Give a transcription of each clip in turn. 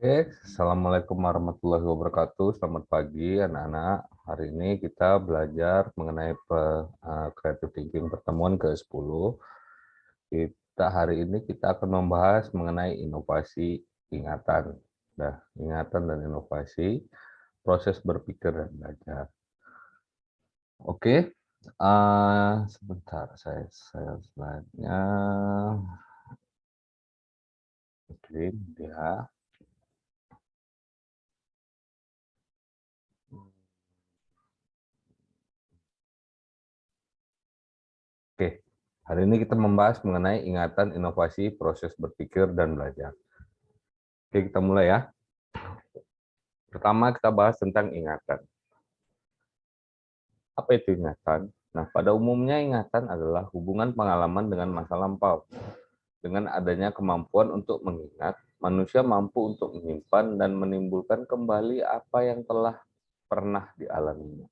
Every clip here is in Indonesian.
Oke, Assalamualaikum warahmatullahi wabarakatuh. Selamat pagi anak-anak. Hari ini kita belajar mengenai creative thinking pertemuan ke-10. Hari ini kita akan membahas mengenai inovasi ingatan. Nah, ingatan dan inovasi, proses berpikir dan belajar. Oke, sebentar saya slide-nya. Oke, ya. Oke, hari ini kita membahas mengenai ingatan, inovasi, proses berpikir, dan belajar. Oke, kita mulai ya. Pertama, kita bahas tentang ingatan. Apa itu ingatan? Nah, pada umumnya ingatan adalah hubungan pengalaman dengan masa lampau. Dengan adanya kemampuan untuk mengingat, manusia mampu untuk menyimpan dan menimbulkan kembali apa yang telah pernah dialaminya.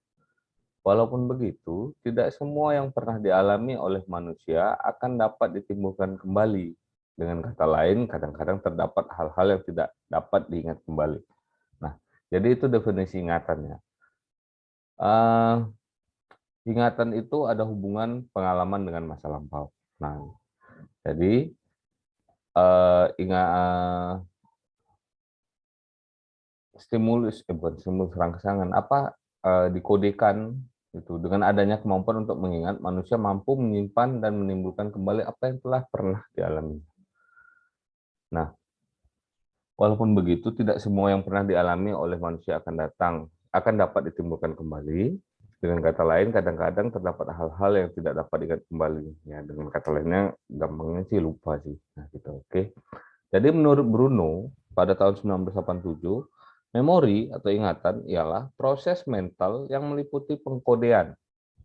Walaupun begitu, tidak semua yang pernah dialami oleh manusia akan dapat ditimbulkan kembali. Dengan kata lain, kadang-kadang terdapat hal-hal yang tidak dapat diingat kembali. Nah, jadi itu definisi ingatannya. Ingatan itu ada hubungan pengalaman dengan masa lampau. Nah, jadi bukan stimulus rangsangan, dikodekan itu dengan adanya kemampuan untuk mengingat, manusia mampu menyimpan dan menimbulkan kembali apa yang telah pernah dialami. Nah, walaupun begitu, tidak semua yang pernah dialami oleh manusia akan dapat ditimbulkan kembali. Dengan kata lain, kadang-kadang terdapat hal-hal yang tidak dapat diingat kembali. Ya, dengan kata lainnya, gampangnya sih lupa sih. Nah, gitu. Oke. Jadi menurut Bruno, pada tahun 1987, memori atau ingatan ialah proses mental yang meliputi pengkodean,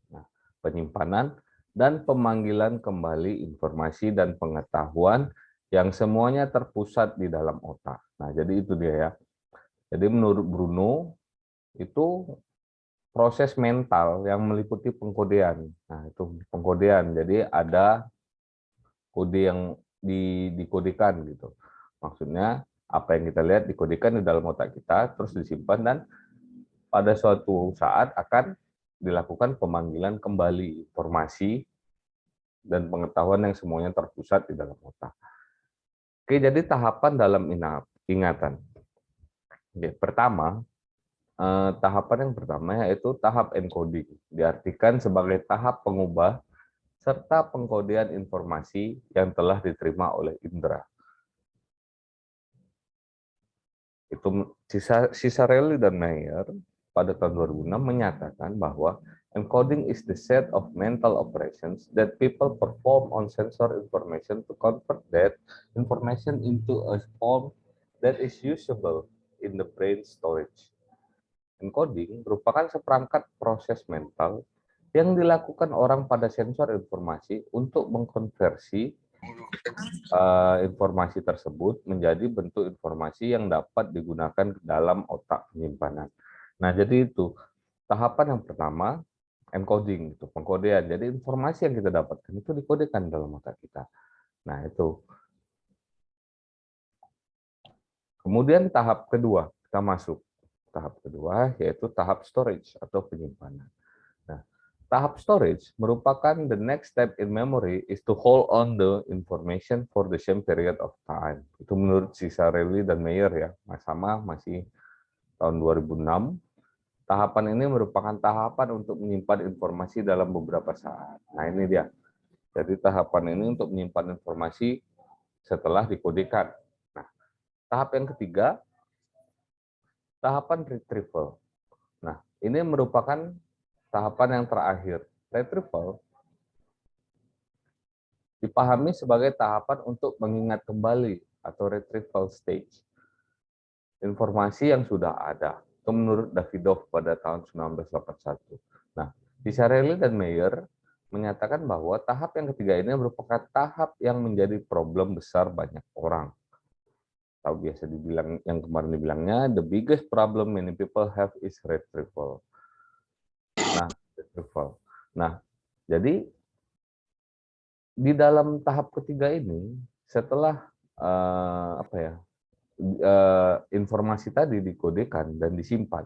nah, penyimpanan, dan pemanggilan kembali informasi dan pengetahuan yang semuanya terpusat di dalam otak. Nah, jadi itu dia ya. Jadi menurut Bruno, itu proses mental yang meliputi pengkodean. Nah, itu pengkodean. Jadi ada kode yang dikodekan gitu. Maksudnya apa yang kita lihat dikodekan di dalam otak kita, terus disimpan dan pada suatu saat akan dilakukan pemanggilan kembali informasi dan pengetahuan yang semuanya terpusat di dalam otak. Oke, jadi tahapan dalam ingatan. Oke, tahapan yang pertama yaitu tahap encoding. Diartikan sebagai tahap pengubah serta pengkodean informasi yang telah diterima oleh indera. Itu Cisarelli dan Meyer pada tahun 2006 menyatakan bahwa encoding is the set of mental operations that people perform on sensor information to convert that information into a form that is usable in the brain storage. Encoding merupakan seperangkat proses mental yang dilakukan orang pada sensor informasi untuk mengkonversi informasi tersebut menjadi bentuk informasi yang dapat digunakan dalam otak penyimpanan. Nah, jadi itu tahapan yang pertama, encoding, itu pengkodean. Jadi informasi yang kita dapatkan itu dikodekan dalam otak kita. Nah, itu. Kemudian tahap kedua, kita masuk. Tahap kedua yaitu tahap storage atau penyimpanan. Nah, tahap storage merupakan the next step in memory is to hold on the information for the same period of time. Itu menurut Cisarelli dan Meyer ya, sama masih tahun 2006. Tahapan ini merupakan tahapan untuk menyimpan informasi dalam beberapa saat. Nah, ini dia. Jadi tahapan ini untuk menyimpan informasi setelah dikodekan. Nah, tahap yang ketiga, tahapan retrieval. Nah, ini merupakan tahapan yang terakhir. Retrieval dipahami sebagai tahapan untuk mengingat kembali atau retrieval stage. Informasi yang sudah ada. Itu menurut Davidov pada tahun 1981. Nah, Cisarelli dan Meyer menyatakan bahwa tahap yang ketiga ini merupakan tahap yang menjadi problem besar banyak orang. Atau biasa dibilang, yang kemarin dibilangnya, the biggest problem many people have is retrieval. Nah, jadi di dalam tahap ketiga ini, setelah informasi tadi dikodekan dan disimpan.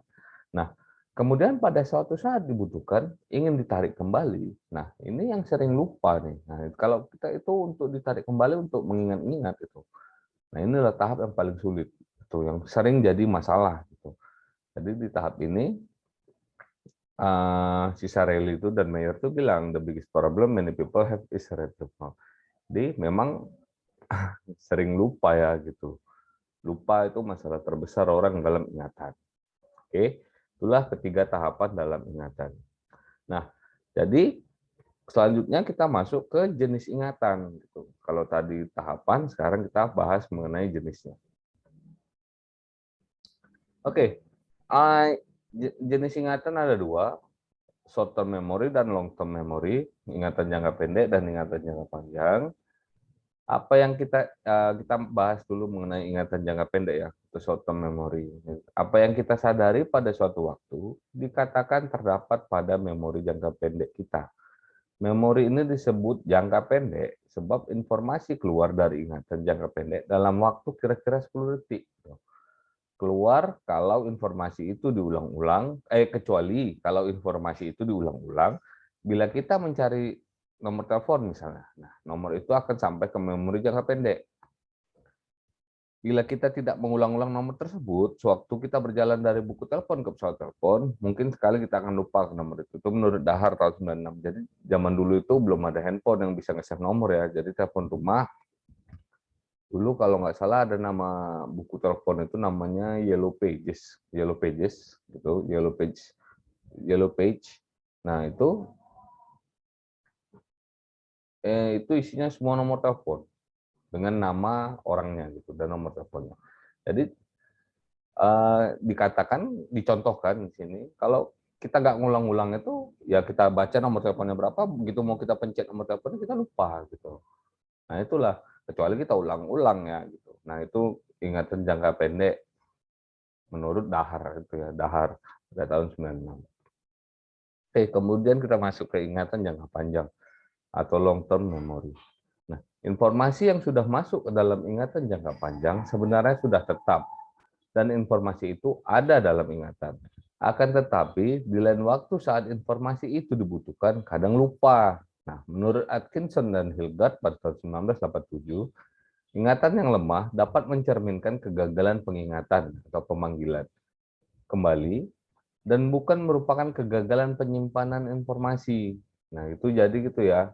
Nah, kemudian pada suatu saat dibutuhkan, ingin ditarik kembali. Nah, ini yang sering lupa nih. Nah, kalau kita itu untuk ditarik kembali untuk mengingat-ingat itu. Nah, inilah tahap yang paling sulit. Itu yang sering jadi masalah gitu. Jadi di tahap ini si Sareli itu dan Mayer itu bilang the biggest problem many people have is retrieval. Jadi memang sering lupa ya gitu. Lupa itu masalah terbesar orang dalam ingatan. Oke, itulah ketiga tahapan dalam ingatan. Nah, jadi selanjutnya kita masuk ke jenis ingatan. Gitu. Kalau tadi tahapan, sekarang kita bahas mengenai jenisnya. Oke, jenis ingatan ada dua, short term memory dan long term memory, ingatan jangka pendek dan ingatan jangka panjang. Apa yang kita bahas dulu mengenai ingatan jangka pendek ya, itu short term memory. Apa yang kita sadari pada suatu waktu dikatakan terdapat pada memori jangka pendek kita. Memori ini disebut jangka pendek sebab informasi keluar dari ingatan jangka pendek dalam waktu kira-kira 10 detik. Keluar kalau informasi itu diulang-ulang, kecuali kalau informasi itu diulang-ulang, bila kita mencari nomor telepon misalnya, nah nomor itu akan sampai ke memori jangka pendek. Bila kita tidak mengulang-ulang nomor tersebut, sewaktu kita berjalan dari buku telepon ke pesawat telepon, mungkin sekali kita akan lupa ke nomor itu. Itu menurut Dahar tahun 96. Jadi zaman dulu itu belum ada handphone yang bisa nge-save nomor ya. Jadi telepon rumah, dulu kalau nggak salah ada nama buku telepon itu namanya Yellow Pages gitu, Yellow Page. Nah itu isinya semua nomor telepon dengan nama orangnya gitu dan nomor teleponnya. Jadi dicontohkan di sini, kalau kita nggak ngulang-ngulang itu, ya kita baca nomor teleponnya berapa, begitu mau kita pencet nomor teleponnya kita lupa gitu. Nah itulah, kecuali kita ulang-ulang ya gitu. Nah itu ingatan jangka pendek menurut Dahar itu ya, Dahar pada tahun 96. Oke, kemudian kita masuk ke ingatan jangka panjang atau long term memory. Nah, informasi yang sudah masuk ke dalam ingatan jangka panjang sebenarnya sudah tetap dan informasi itu ada dalam ingatan. Akan tetapi, di lain waktu saat informasi itu dibutuhkan, kadang lupa. Nah, menurut Atkinson dan Hilgard pada tahun 1987, ingatan yang lemah dapat mencerminkan kegagalan pengingatan atau pemanggilan kembali dan bukan merupakan kegagalan penyimpanan informasi. Nah, itu jadi gitu ya.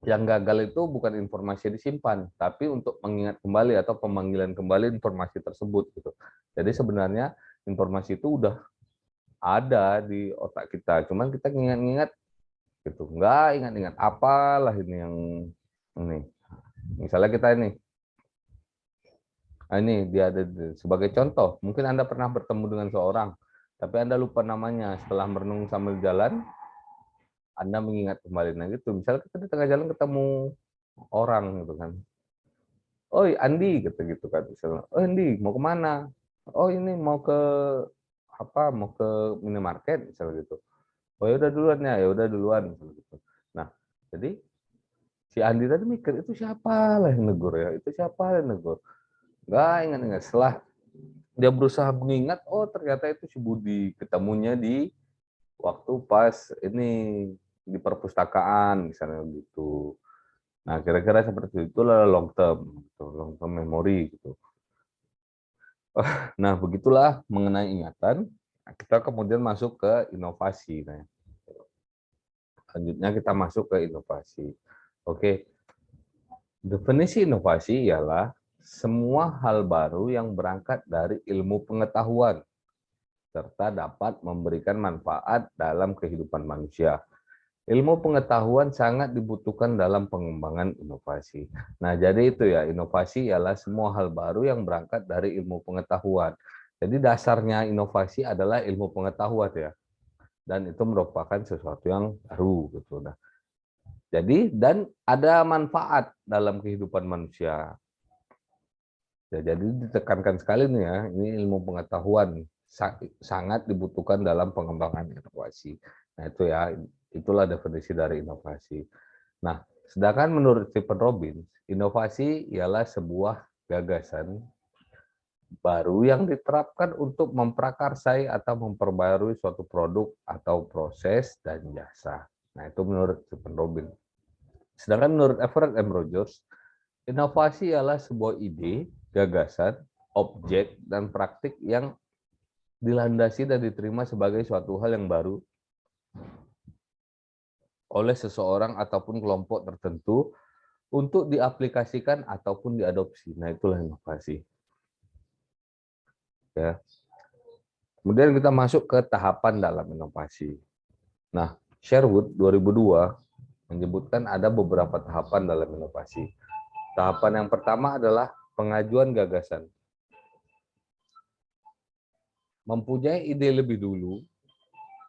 Yang gagal itu bukan informasi disimpan, tapi untuk mengingat kembali atau pemanggilan kembali informasi tersebut gitu. Jadi sebenarnya informasi itu udah ada di otak kita, cuman kita ingat-ingat gitu, nggak ingat-ingat apalah ini yang ini. Misalnya kita ini dia ada sebagai contoh, mungkin Anda pernah bertemu dengan seorang, tapi Anda lupa namanya. Setelah merenung sambil jalan, Anda mengingat kembali. Nah gitu, misalnya kita di tengah jalan ketemu orang gitu kan, oh Andi gitu kan, misalnya, oh Andi mau kemana? Oh ini mau ke apa? Mau ke minimarket misalnya gitu. Oh ya udah duluan ya udah duluan misalnya gitu. Nah jadi si Andi tadi mikir itu siapa lah yang negur ya, itu siapa yang negur? Nggak ingat-ingat. Setelah dia berusaha mengingat, oh ternyata itu si Budi, ketemunya di waktu pas ini di perpustakaan misalnya gitu. Nah kira-kira seperti itulah long term, gitu, long term memory gitu. Nah, begitulah mengenai ingatan. Kita kemudian masuk ke inovasi. Nah, selanjutnya kita masuk ke inovasi. Oke, definisi inovasi ialah semua hal baru yang berangkat dari ilmu pengetahuan serta dapat memberikan manfaat dalam kehidupan manusia. Ilmu pengetahuan sangat dibutuhkan dalam pengembangan inovasi. Nah, jadi itu ya, inovasi ialah semua hal baru yang berangkat dari ilmu pengetahuan. Jadi dasarnya inovasi adalah ilmu pengetahuan ya. Dan itu merupakan sesuatu yang baru gitu. Nah, dan ada manfaat dalam kehidupan manusia. Ya, jadi ditekankan sekali nih ya, ini ilmu pengetahuan sangat dibutuhkan dalam pengembangan inovasi. Nah, itu ya, itulah definisi dari inovasi. Nah, sedangkan menurut Stephen Robbins, inovasi ialah sebuah gagasan baru yang diterapkan untuk memprakarsai atau memperbarui suatu produk atau proses dan jasa. Nah, itu menurut Stephen Robin. Sedangkan menurut Everett M. Rogers, inovasi adalah sebuah ide, gagasan, objek, dan praktik yang dilandasi dan diterima sebagai suatu hal yang baru oleh seseorang ataupun kelompok tertentu untuk diaplikasikan ataupun diadopsi. Nah, itulah inovasi. Ya. Kemudian kita masuk ke tahapan dalam inovasi. Nah, Sherwood 2002 menyebutkan ada beberapa tahapan dalam inovasi. Tahapan yang pertama adalah pengajuan gagasan. Mempunyai ide lebih dulu,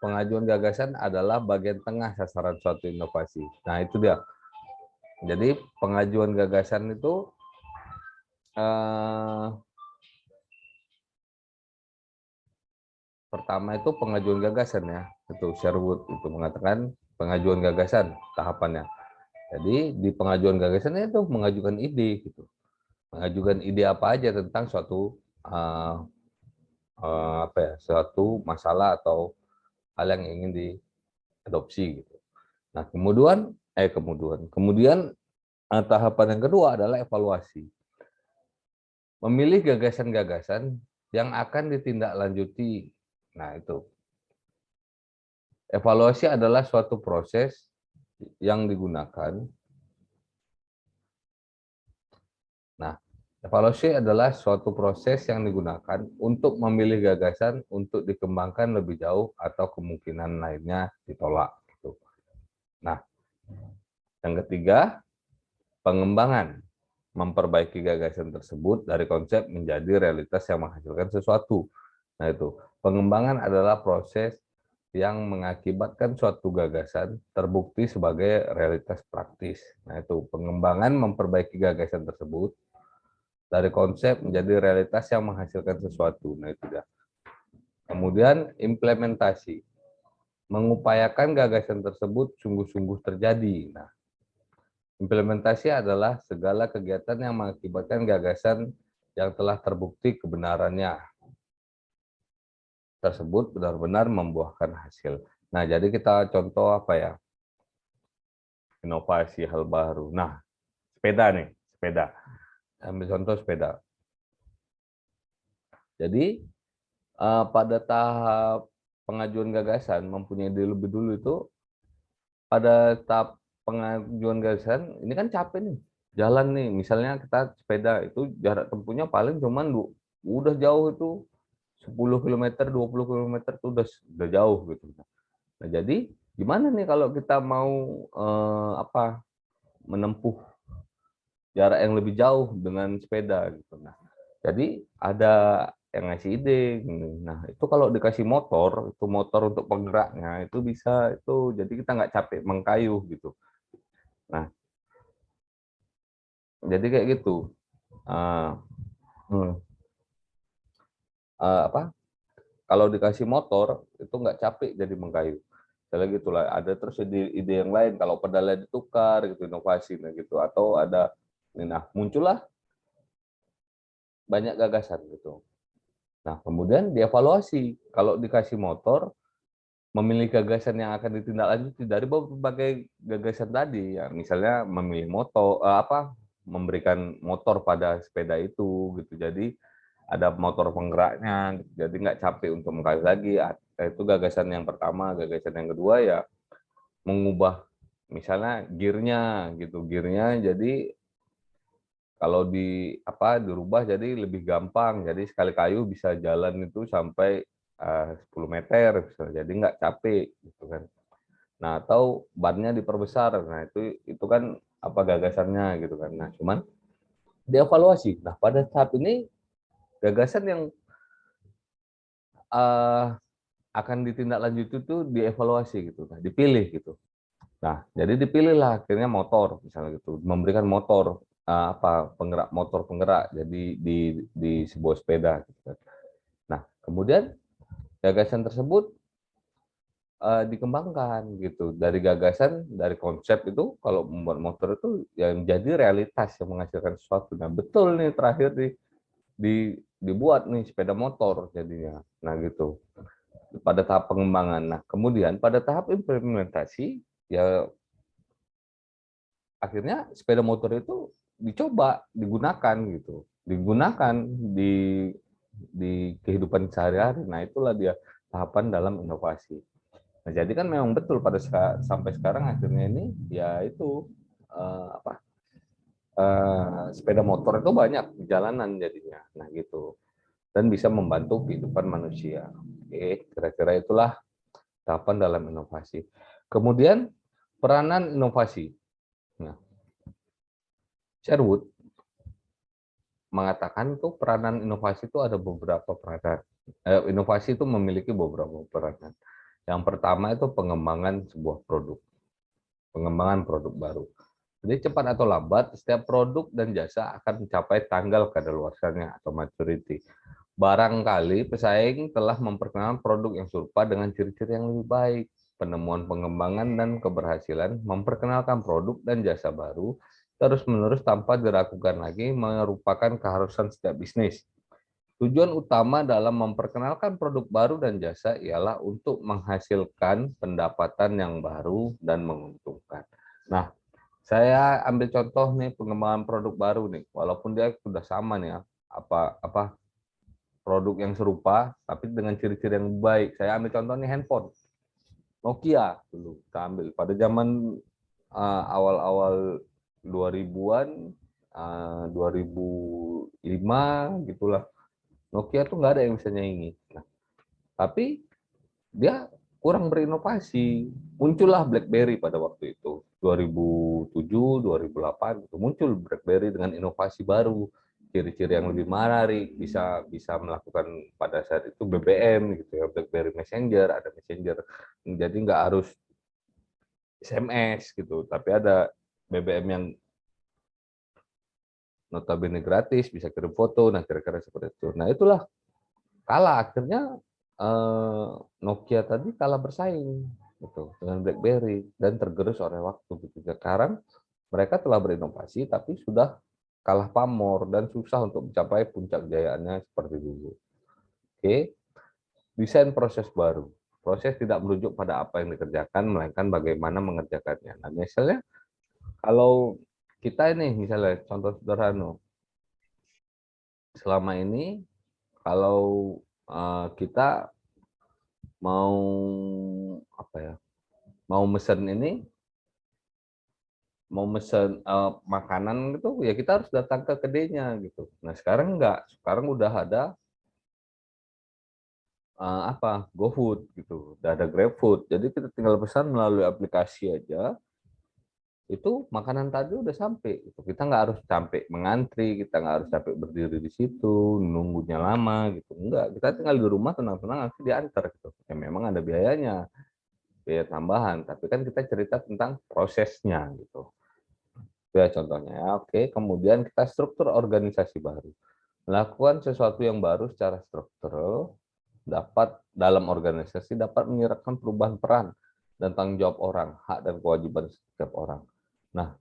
pengajuan gagasan adalah bagian tengah sasaran suatu inovasi. Nah, itu dia. Jadi, pengajuan gagasan itu pertama itu pengajuan gagasan ya. Itu Sherwood itu mengatakan pengajuan gagasan tahapannya. Jadi di pengajuan gagasan itu mengajukan ide gitu. Mengajukan ide apa aja tentang suatu suatu masalah atau hal yang ingin diadopsi gitu. Nah, kemudian tahapan yang kedua adalah evaluasi. Memilih gagasan-gagasan yang akan ditindaklanjuti. Nah, itu. Evaluasi adalah suatu proses yang digunakan. Nah, evaluasi adalah suatu proses yang digunakan untuk memilih gagasan untuk dikembangkan lebih jauh atau kemungkinan lainnya ditolak. Gitu. Nah, yang ketiga, pengembangan. Memperbaiki gagasan tersebut dari konsep menjadi realitas yang menghasilkan sesuatu. Nah, itu. Pengembangan adalah proses yang mengakibatkan suatu gagasan terbukti sebagai realitas praktis. Nah, itu pengembangan memperbaiki gagasan tersebut dari konsep menjadi realitas yang menghasilkan sesuatu. Nah, itu dia. Kemudian implementasi. Mengupayakan gagasan tersebut sungguh-sungguh terjadi. Nah, implementasi adalah segala kegiatan yang mengakibatkan gagasan yang telah terbukti kebenarannya tersebut benar-benar membuahkan hasil. Nah, jadi kita contoh apa ya? Inovasi hal baru. Nah, sepeda nih, sepeda. Ambil contoh sepeda. Jadi pada tahap pengajuan gagasan mempunyai ide lebih dulu itu pada tahap pengajuan gagasan ini kan capek nih jalan nih, misalnya kita sepeda itu jarak tempuhnya paling cuman udah jauh itu 10 km 20 km itu udah jauh gitu. Nah, jadi gimana nih kalau kita mau menempuh jarak yang lebih jauh dengan sepeda gitu. Nah, jadi ada yang ngasih ide gini. Nah, itu kalau dikasih motor, itu motor untuk penggeraknya itu bisa itu jadi kita nggak capek mengkayuh gitu. Nah, jadi kayak gitu. Kalau dikasih motor itu nggak capek jadi mengkayu. Misalnya gitulah. Ada terus ide yang lain kalau pedalnya ditukar gitu, inovasi nah gitu, atau ada muncullah banyak gagasan gitu. Nah, kemudian dievaluasi. Kalau dikasih motor, memilih gagasan yang akan ditindaklanjuti dari berbagai gagasan tadi ya, misalnya memilih motor memberikan motor pada sepeda itu gitu. Jadi ada motor penggeraknya, jadi nggak capek untuk mengkayu lagi. Itu gagasan yang pertama. Gagasan yang kedua ya mengubah misalnya gearnya gitu, gearnya jadi kalau dirubah jadi lebih gampang, jadi sekali kayu bisa jalan itu sampai 10 meter misalnya, jadi nggak capek gitu kan. Nah, atau bannya diperbesar. Nah, itu kan gagasannya gitu kan. Nah, cuman dievaluasi. Nah, pada tahap ini gagasan yang akan ditindaklanjuti itu dievaluasi gitu, nah, dipilih gitu. Nah, jadi dipilihlah akhirnya motor misalnya gitu, memberikan motor motor penggerak jadi di sebuah sepeda gitu kan. Nah, kemudian gagasan tersebut dikembangkan gitu. Dari gagasan, dari konsep itu kalau membuat motor itu yang jadi realitas yang menghasilkan sesuatu. Nah, betul nih terakhir dibuat nih sepeda motor jadinya. Nah, gitu. Pada tahap pengembangan. Nah, kemudian pada tahap implementasi ya akhirnya sepeda motor itu dicoba digunakan gitu. Digunakan di kehidupan sehari-hari. Nah, itulah dia tahapan dalam inovasi. Nah, jadi kan memang betul pada sampai sekarang akhirnya ini ya itu apa sepeda motor itu banyak di jalanan jadinya. Nah, gitu. Dan bisa membantu kehidupan manusia. Oke, kira-kira itulah tahapan dalam inovasi. Kemudian peranan inovasi. Nah, Sherwood mengatakan tuh peranan inovasi itu ada beberapa peranan. Inovasi itu memiliki beberapa peranan. Yang pertama itu pengembangan sebuah produk. Pengembangan produk baru. Jadi cepat atau lambat, setiap produk dan jasa akan mencapai tanggal kadaluarsanya atau maturity. Barangkali pesaing telah memperkenalkan produk yang serupa dengan ciri-ciri yang lebih baik. Penemuan pengembangan dan keberhasilan memperkenalkan produk dan jasa baru terus-menerus tanpa diragukan lagi merupakan keharusan setiap bisnis. Tujuan utama dalam memperkenalkan produk baru dan jasa ialah untuk menghasilkan pendapatan yang baru dan menguntungkan. Nah, saya ambil contoh nih pengembangan produk baru nih, walaupun dia sudah sama nih ya, apa produk yang serupa tapi dengan ciri-ciri yang baik. Saya ambil contoh nih handphone Nokia dulu kita ambil pada zaman awal-awal 2000-an 2005 gitulah. Nokia tuh nggak ada yang bisa nyaingi. Nah, tapi dia kurang berinovasi. Muncullah BlackBerry pada waktu itu 2007 2008 itu muncul BlackBerry dengan inovasi baru, ciri-ciri yang lebih menarik, bisa bisa melakukan pada saat itu BBM gitu ya, BlackBerry Messenger, ada Messenger. Jadi nggak harus SMS gitu, tapi ada BBM yang notabene gratis, bisa kirim foto, nah kira-kira seperti itu. Nah, itulah kalah akhirnya Nokia tadi kalah bersaing gitu dengan BlackBerry dan tergerus oleh waktu gitu. Sekarang mereka telah berinovasi tapi sudah kalah pamor dan susah untuk mencapai puncak jayaannya seperti dulu. Oke, desain proses baru. Proses tidak merujuk pada apa yang dikerjakan melainkan bagaimana mengerjakannya. Nah, misalnya kalau kita ini misalnya contoh sederhana, selama ini kalau kita mau apa ya, mau mesen ini, mau mesen makanan gitu ya kita harus datang ke kedainya gitu. Nah, sekarang enggak, sekarang udah ada apa GoFood gitu, udah ada GrabFood. Jadi kita tinggal pesan melalui aplikasi aja, itu makanan tadi udah sampai gitu. Kita nggak harus sampai mengantri, kita nggak harus sampai berdiri di situ nunggunya lama gitu, enggak, kita tinggal di rumah tenang-tenang nanti diantar gitu. Ya memang ada biayanya, biaya tambahan, tapi kan kita cerita tentang prosesnya gitu. Itu ya contohnya ya. Oke, kemudian kita struktur organisasi baru. Melakukan sesuatu yang baru secara struktural dapat dalam organisasi dapat menyerahkan perubahan peran dan tanggung jawab orang, hak dan kewajiban setiap orang. Nah,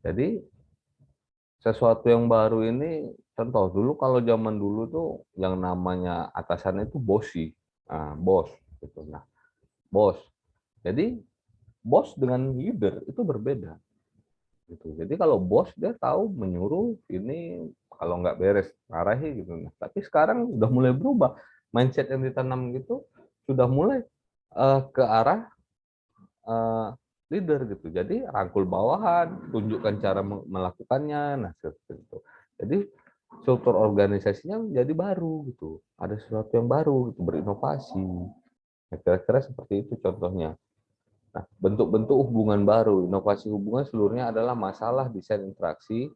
jadi sesuatu yang baru ini contoh dulu kalau zaman dulu tuh yang namanya atasan itu bosi, bos gitu. Nah, bos. Jadi bos dengan leader itu berbeda gitu. Jadi kalau bos dia tahu menyuruh ini kalau nggak beres marahi gitu. Nah, tapi sekarang udah mulai berubah mindset yang ditanam gitu sudah mulai ke arah leader gitu. Jadi rangkul bawahan, tunjukkan cara melakukannya. Nah, seperti itu. Jadi struktur organisasinya menjadi baru gitu. Ada sesuatu yang baru gitu, berinovasi. Nah, kira-kira seperti itu contohnya. Nah, bentuk-bentuk hubungan baru, inovasi hubungan seluruhnya adalah masalah desain interaksi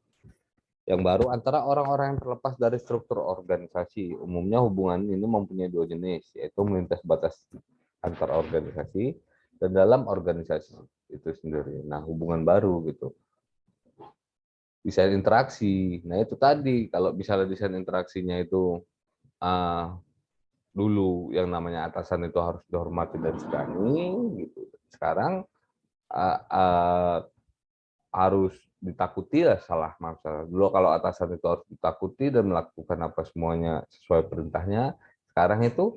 yang baru antara orang-orang yang terlepas dari struktur organisasi. Umumnya hubungan ini mempunyai dua jenis, yaitu melintas batas antar organisasi dan dalam organisasi itu sendiri. Nah, hubungan baru gitu. Desain interaksi. Nah, itu tadi kalau misalnya desain interaksinya itu uh, dulu yang namanya atasan itu harus dihormati dan disegani gitu. Sekarang harus ditakuti ya salah masalah. Dulu kalau atasan itu harus ditakuti dan melakukan apa semuanya sesuai perintahnya, sekarang itu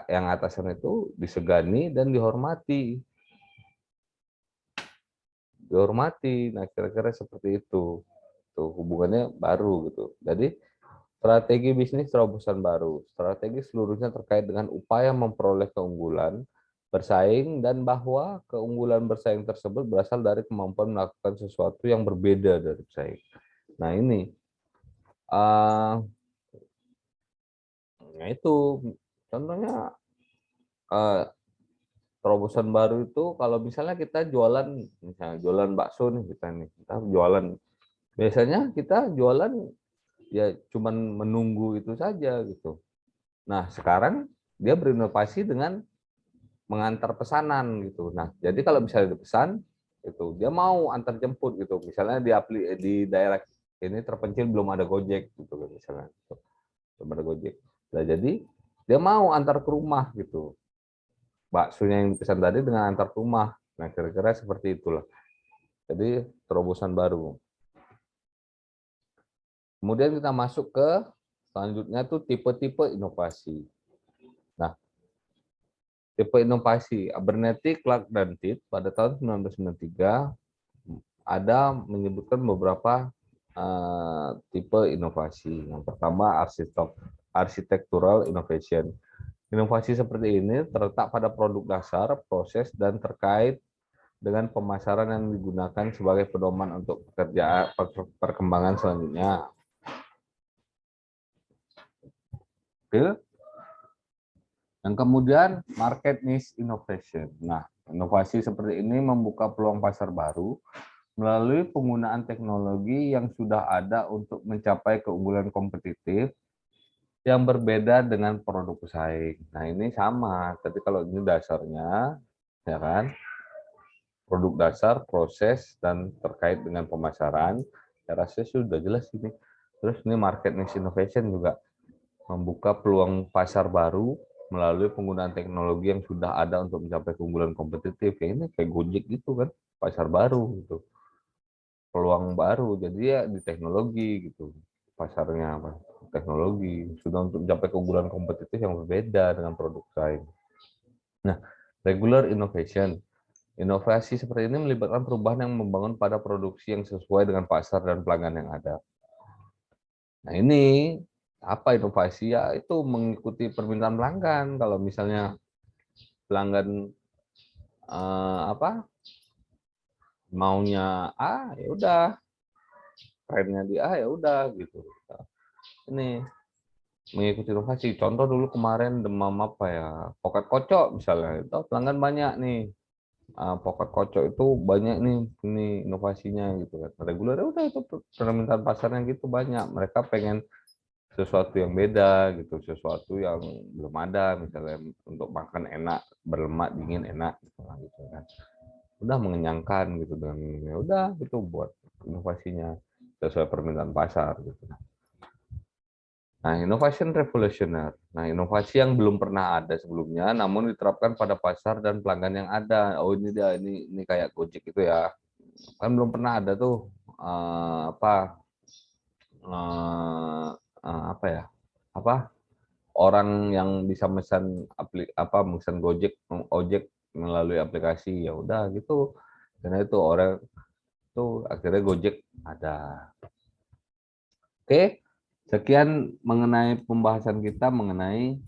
yang atasan itu disegani dan dihormati. Dihormati. Nah, kira-kira seperti itu. Tuh hubungannya baru gitu. Jadi strategi bisnis terobosan baru. Strategi seluruhnya terkait dengan upaya memperoleh keunggulan, bersaing, dan bahwa keunggulan bersaing tersebut berasal dari kemampuan melakukan sesuatu yang berbeda dari pesaing. Nah ini, nah itu contohnya terobosan baru itu kalau misalnya kita jualan, misalnya jualan bakso nih kita jualan. Biasanya kita jualan ya cuman menunggu itu saja gitu. Nah, sekarang dia berinovasi dengan mengantar pesanan gitu. Nah, jadi kalau misalnya dipesan itu dia mau antar jemput gitu. Misalnya di daerah ini terpencil belum ada Gojek gitu kan misalnya. Belum ada Gojek. Nah, jadi dia mau antar ke rumah gitu. Baksonya yang dipesan tadi dengan antar ke rumah. Nah, kira-kira seperti itulah. Jadi terobosan baru. Kemudian kita masuk ke selanjutnya tuh tipe-tipe inovasi. Nah, tipe inovasi Abernethy, Clark, dan Titt pada tahun 1993 ada menyebutkan beberapa tipe inovasi. Yang pertama architectural innovation. Inovasi seperti ini terletak pada produk dasar, proses, dan terkait dengan pemasaran yang digunakan sebagai pedoman untuk perkembangan selanjutnya. Oke. Yang kemudian market niche innovation. Nah, inovasi seperti ini membuka peluang pasar baru melalui penggunaan teknologi yang sudah ada untuk mencapai keunggulan kompetitif yang berbeda dengan produk pesaing. Nah, ini sama. Tapi kalau ini dasarnya, ya kan, produk dasar, proses, dan terkait dengan pemasaran, saya rasa sudah jelas ini. Terus ini market niche innovation juga membuka peluang pasar baru melalui penggunaan teknologi yang sudah ada untuk mencapai keunggulan kompetitif. Ya ini kayak Gojek gitu kan, pasar baru gitu. Peluang baru, jadi ya di teknologi gitu. Pasarnya apa? Teknologi sudah untuk mencapai keunggulan kompetitif yang berbeda dengan produk lain. Nah, regular innovation. Inovasi seperti ini melibatkan perubahan yang membangun pada produksi yang sesuai dengan pasar dan pelanggan yang ada. Nah, ini apa inovasi ya itu mengikuti permintaan pelanggan. Kalau misalnya pelanggan apa maunya A ya udah, trennya di A ya udah gitu. Ini mengikuti inovasi. Contoh dulu kemarin demam apa ya, poket kocok misalnya, itu pelanggan banyak nih. Poket kocok itu banyak nih ini inovasinya gitu kan. Reguler udah itu permintaan pasarnya gitu banyak. Mereka pengen sesuatu yang beda gitu, sesuatu yang belum ada misalnya untuk makan enak, berlemak, dingin, enak gitu kan. Udah mengenyangkan gitu dan ya udah itu buat inovasinya sesuai permintaan pasar gitu. Nah, innovation revolutioner. Nah, inovasi yang belum pernah ada sebelumnya namun diterapkan pada pasar dan pelanggan yang ada. Oh, ini dia ini kayak Gojek itu ya. Kan belum pernah ada tuh apa ya? Apa orang yang bisa mesan mesan Gojek, ojek melalui aplikasi ya udah gitu. Karena itu orang itu akhirnya Gojek ada. Oke, sekian mengenai pembahasan kita mengenai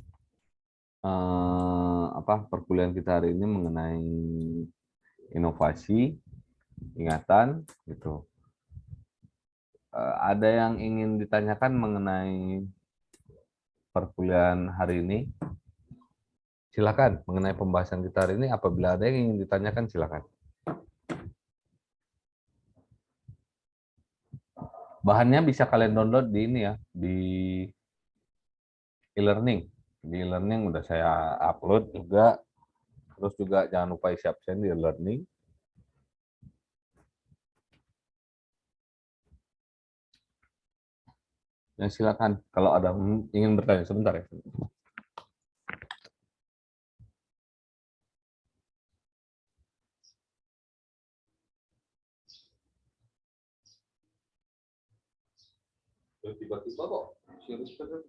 perkuliahan kita hari ini mengenai inovasi, ingatan gitu. Ada yang ingin ditanyakan mengenai perkuliahan hari ini? Silakan mengenai pembahasan kita hari ini. Apabila ada yang ingin ditanyakan, silakan. Bahannya bisa kalian download di ini ya, di e-learning. Di e-learning udah saya upload juga. Terus juga jangan lupa isi absen di e-learning. Ya, silakan kalau ada ingin bertanya sebentar ya. Tiba-tiba kok serius bener.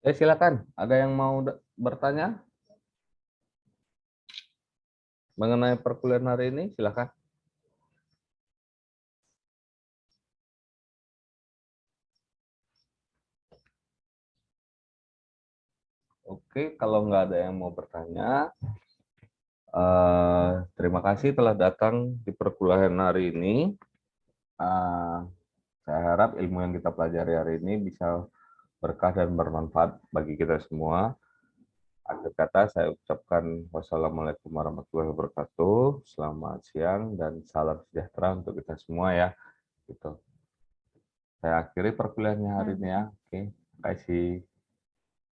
Silakan. Ada yang mau bertanya mengenai perkuliahan hari ini? Silakan. Oke, kalau nggak ada yang mau bertanya, terima kasih telah datang di perkuliahan hari ini. Saya harap ilmu yang kita pelajari hari ini bisa berkah dan bermanfaat bagi kita semua. Akhir kata saya ucapkan wassalamualaikum warahmatullahi wabarakatuh. Selamat siang dan salam sejahtera untuk kita semua ya. Gitu. Saya akhiri perkuliahannya hari ini ya. Oke, terima kasih.